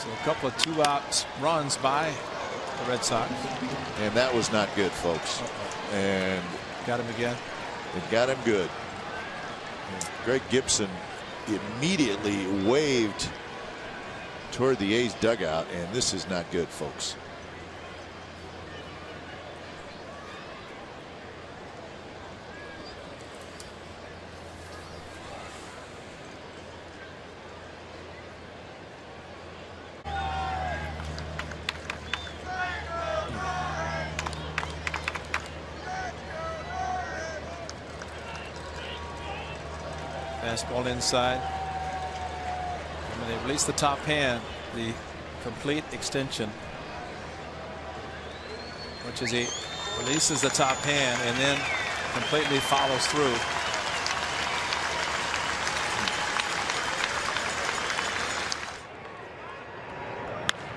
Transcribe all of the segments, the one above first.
So a couple of 2-out runs by the Red Sox. And that was not good, folks. And got him again. It got him good. And Greg Gibson immediately waved toward the A's dugout, and this is not good, folks. Fastball inside. And when they release the top hand, the complete extension, which is he releases the top hand and then completely follows through.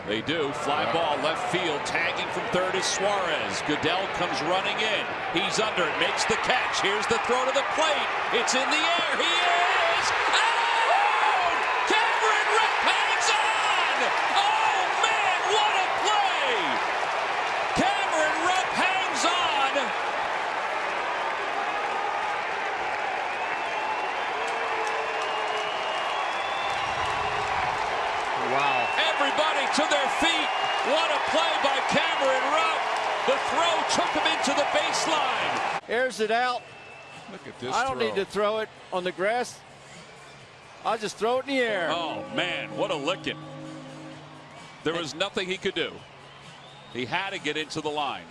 They do. Fly ball left field. Tagging from third is Suarez. Goodell comes running in. He's under it. Makes the catch. Here's the throw to the plate. It's in the air. He is out! Cameron Rupp hangs on! Oh, man, what a play! Cameron Rupp hangs on. Wow. Everybody to their feet. What a play by Cameron Rupp. The throw took him into the baseline. Airs it out. Look at this I don't throw. need to throw it on the grass. I'll just throw it in the air. Oh, man, what a licking. There was nothing he could do. He had to get into the line.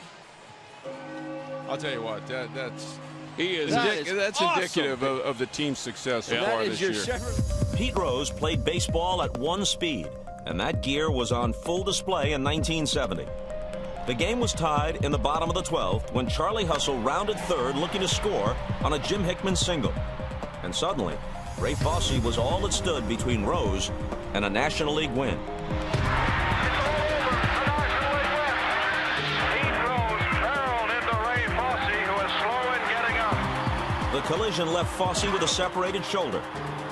I'll tell you what, that's awesome. indicative of the team's success so far this year. Pete Rose played baseball at 1 speed, and that gear was on full display in 1970. The game was tied in the bottom of the 12th when Charlie Hustle rounded third looking to score on a Jim Hickman single. And suddenly, Ray Fosse was all that stood between Rose and a National League win. The collision left Fosse with a separated shoulder,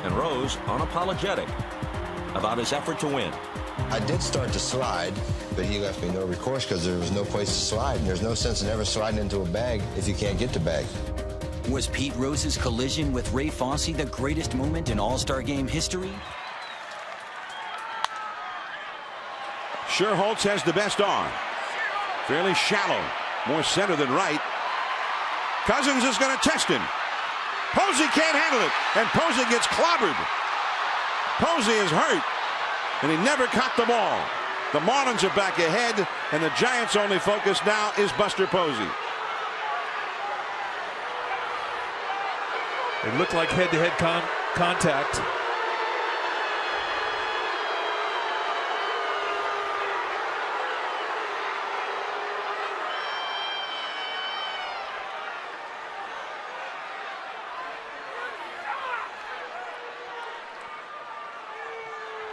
and Rose unapologetic about his effort to win. I did start to slide, but he left me no recourse because there was no place to slide, and there's no sense in ever sliding into a bag if you can't get the bag. Was Pete Rose's collision with Ray Fosse the greatest moment in All-Star Game history? Sherholtz has the best arm. Fairly shallow, more center than right. Cousins is going to test him. Posey can't handle it, and Posey gets clobbered. Posey is hurt, and he never caught the ball. The Marlins are back ahead, and the Giants' only focus now is Buster Posey. It looked like head-to-head contact.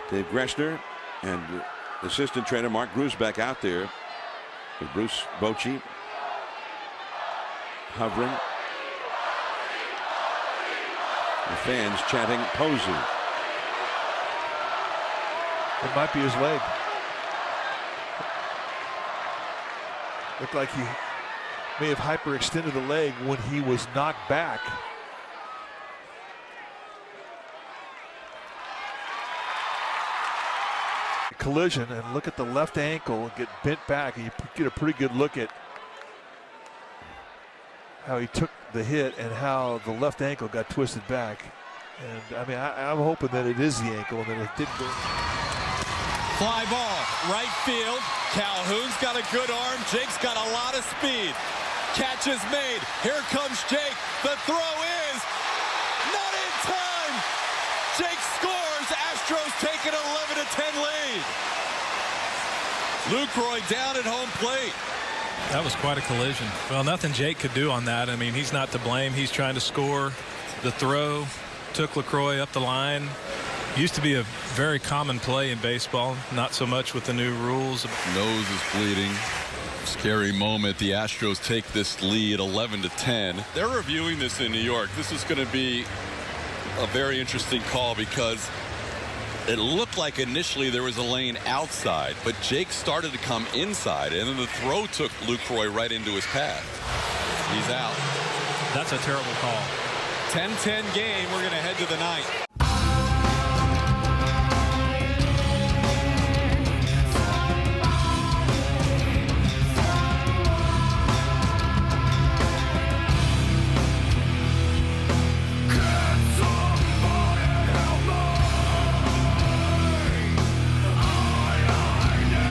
Dave Gressner and assistant trainer Mark Grusbeck out there with Bruce Bochy hovering. The fans chanting Posey. It might be his leg. Looked like he may have hyperextended the leg when he was knocked back. Collision, and look at the left ankle get bent back, and you get a pretty good look at how he took the hit and how the left ankle got twisted back. And I mean, I'm hoping that it is the ankle and that it didn't go. Fly ball, right field. Calhoun's got a good arm. Jake's got a lot of speed. Catch is made. Here comes Jake. The throw is not in time. Jake scores. Astros take an 11-10 lead. Lucroy down at home plate. That was quite a collision. Well, nothing Jake could do on that. I mean, he's not to blame. He's trying to score. The throw took LaCroix up the line. Used to be a very common play in baseball, not so much with the new rules. Nose is bleeding. Scary moment. The Astros take this lead 11-10. They're reviewing this in New York. This is going to be a very interesting call because It looked like initially there was a lane outside, but Jake started to come inside, and then the throw took Lucroy right into his path. He's out. That's a terrible call. 10-10 game. We're going to head to the ninth.